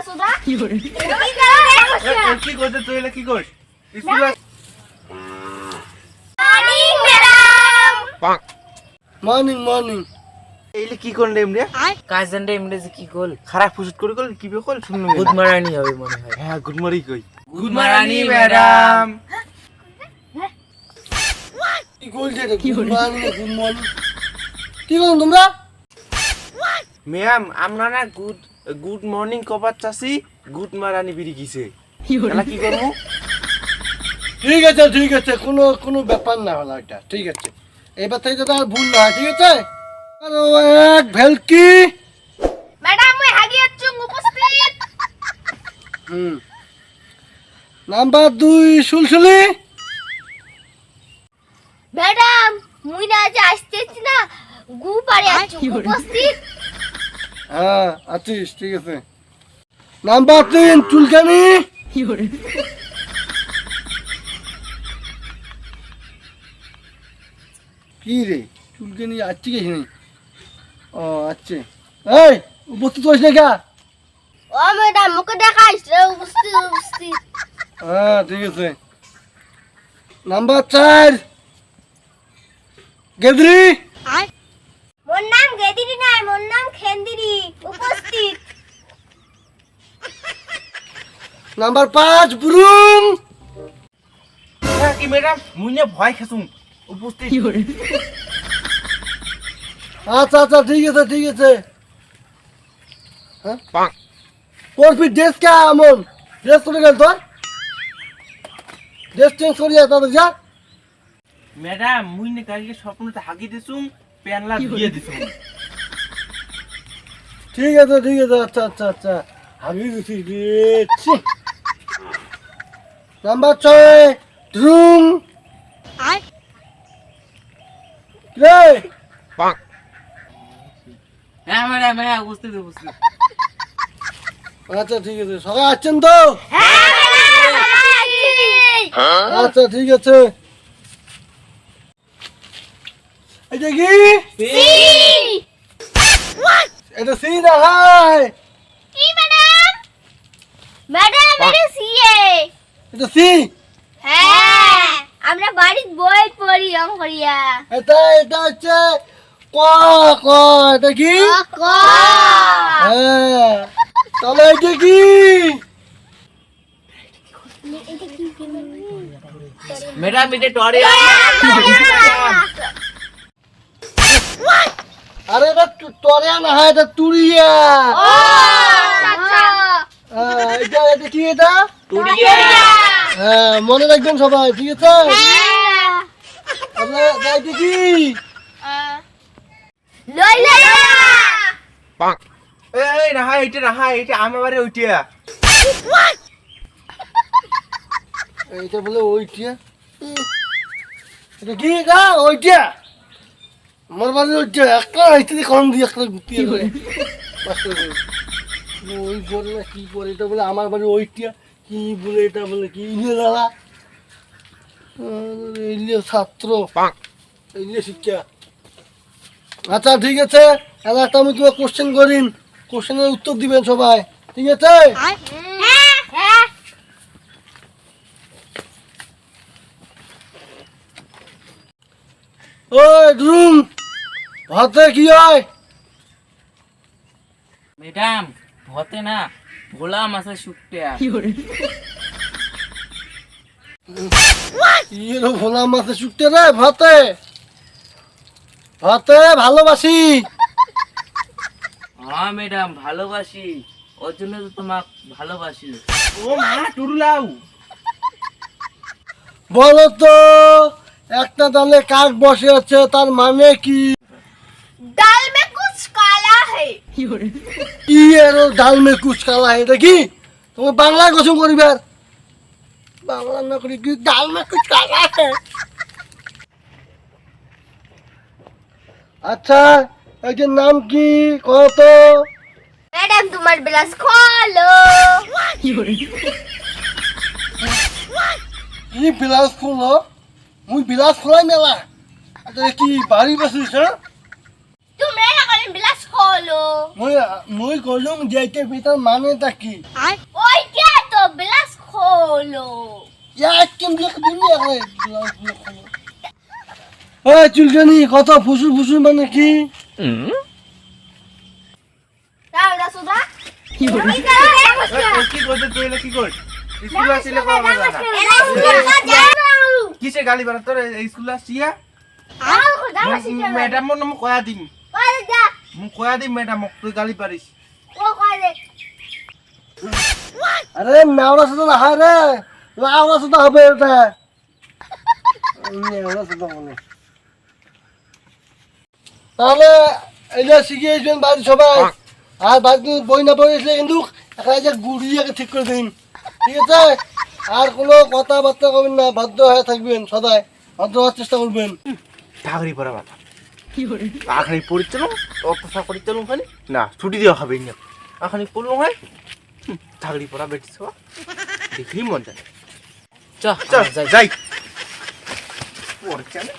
সুদা কি করে কি করতে তুই এলা কি করিস স্কুলে মর্নিং ম্যাডাম মর্নিং মর্নিং এইলে কি করলে এমরে কাজেন্ডে ইংরেজি কি কল খারাপ পুষত করে কল কি বে কল শুনলু গুড মর্নিং হবে মনে হয় হ্যাঁ গুড মর্নিং কই গুড মর্নিং ম্যাডাম কি বলছে রে গুড মর্নিং গুড মর্নিং কি বলেন তোমরা ম্যাম আমরা না গুড মর্নিং কবার চাষি গুড মারানি বিড়ি কিছে এলা কি করবো ঠিক আছে কোনো ব্যাপার না হলো এটা ঠিক আছে এবার থেকে তো আর ভুল না হয় ঠিক আছে আর ও এক ভেলকি ম্যাডাম মই হাগিয়ার চুং উপস্থিত নাম্বার 2 সুলসুলি ম্যাডাম মুই না যে আসতেছি না গু পারে আছো উপস্থিত হ্যাঁ আছিস ঠিক আছে নাম্বার 3 চুলকানি কি করে কি রে চুলকানি আসছে কি নেই ও আচ্ছা এই উপস্থিত হইস না কা ও ম্যাডাম মুকে দেখাইছ উপস্থিত হ্যাঁ ঠিক আছে নাম্বার 4 গেদরি মোর নাম গেদিরি না মোর নাম খেন্দিরি উপস্থিত নাম্বার 5 বুরুম হ্যাঁ কি ম্যাডাম মুইনে ভয় খাসুম উপস্থিত কি করে আচ্ছা ঠিক আছে হ্যাঁ তোর ফির ড্রেস কে আমন ড্রেস করে গেল তোর ড্রেস চেঞ্জ করিয়া তাদের যা ম্যাডাম মুইনে কালকে স্বপ্নতে হাগি দিছুম প্যানলা দিয়ে দিছুম ঠিক আছে আচ্ছা আমি দিছি রে নাম্বার 6 রুম রে হ্যাঁ ম্যাডাম হ্যাঁ উপস্থিত আচ্ছা ঠিক আছে সবাই আসছেন তো আচ্ছা ঠিক আছে এটা কি এটা সি না হাই কি ম্যাডাম ম্যাডাম এটা সিএ এটা সি হ্যাঁ আমরা বাড়ির বই পড়ি অঙ্ক করিয়া এটা হচ্ছে ক ক এটা কি ক হ্যাঁ তাহলে এটা কি ম্যাডাম এটা টরে আরে এটা তরিয়া না হয় এটা তুরিয়া আচ্ছা এটা কি এটা টুরিয়া হ্যাঁ মনে রাখবেন সবাই ঠিক আছে আপনার এটা কি লইলা এই না হয় এটা আমার বাড়ি ওইটা এইটা বলে ওইটা এটা কি গা ওইটা আমার বাড়ি ওইটা একটা ইত্যাদি কম দিয়ে একটা গুটিয়ে করে ওই বলে না কি করে এটা বলে আমার বাড়ি ওইটা কি বলে এটা বলে কি ইলে দাদা ইলে ছাত্র ইলে শিক্ষা আচ্ছা ঠিক আছে এবার একটা আমি তোমার কোশ্চেন করিন কোশ্চেনের উত্তর দিবেন সবাই ঠিক আছে হ্যাঁ ওই রুম ভাতে কি হয় ম্যাডাম হতে না ভোলা মাছের শুকটিয়া ইয়ে ভোলা মাছে শুকতে রে ভাতে ভাতে ভালোবাসি হ্যাঁ ম্যাডাম ভালোবাসি ওর জন্য তো তোমাকে ভালোবাসি ও মা টুরলাও বলো তো একটা ডালে কাক বসে আছে তার মানে কি दाल में कुछ काला है কি এর ডাল মে কুচ কালা এটা কি তুমি বাংলা কোশ্চেন করিবার বাংলা না করি কি ডাল মে কুচ কালা আচ্ছা এটার নাম কি কত मैडम तुम्हारे ब्लाउज खोलो ই বিলাস খুলো মুই বিলাস খোলাই মেলা এটা কি বাড়ি বসিস হ্যাঁ तुम मेरा कॉलिंग ब्लाउज खोलो খোলো মই কলুম যে এটার ভিতর মানেটা কি ওইটা তো ব্লাউজ খোলো একদম ব্লক দিবি ওই চুলকানি কত ফুসুর ফুসুর মানে কি দাও সুদা কি করতে তুই এলা কি কর স্কুল আসিলে কো না কিসে গালি বানা তোর স্কুল আসিয়া ম্যাডাম মন কয়া দিম কয়া দিম ম্যাডাম তুই গালি পারিস আরে মেওরা শুধু না হয় রে লাউরা শুধু হবে এটা মেওরা শুধু বলে তাহলে এটা শিখিয়েছেন বাড়ির সবাই আর বাড়িতে বই না বই আসলে কিন্তু একটা যে গুড়িয়াকে ঠিক করে দিন ঠিক আছে আর কোনো কথাবার্তা করবেন না ভদ্র হয়ে থাকবেন সদাই ভদ্র হওয়ার চেষ্টা করবেন ঠাকুরি পড়া বাবা আখানি পরিচালন অত্যাচার পরিচালন খানি না ছুটি দেওয়া হবে না আখানি পড়লো হয় ঠাকুরি পড়া বেটিস দেখি মন যায় চ যাই পরিচালন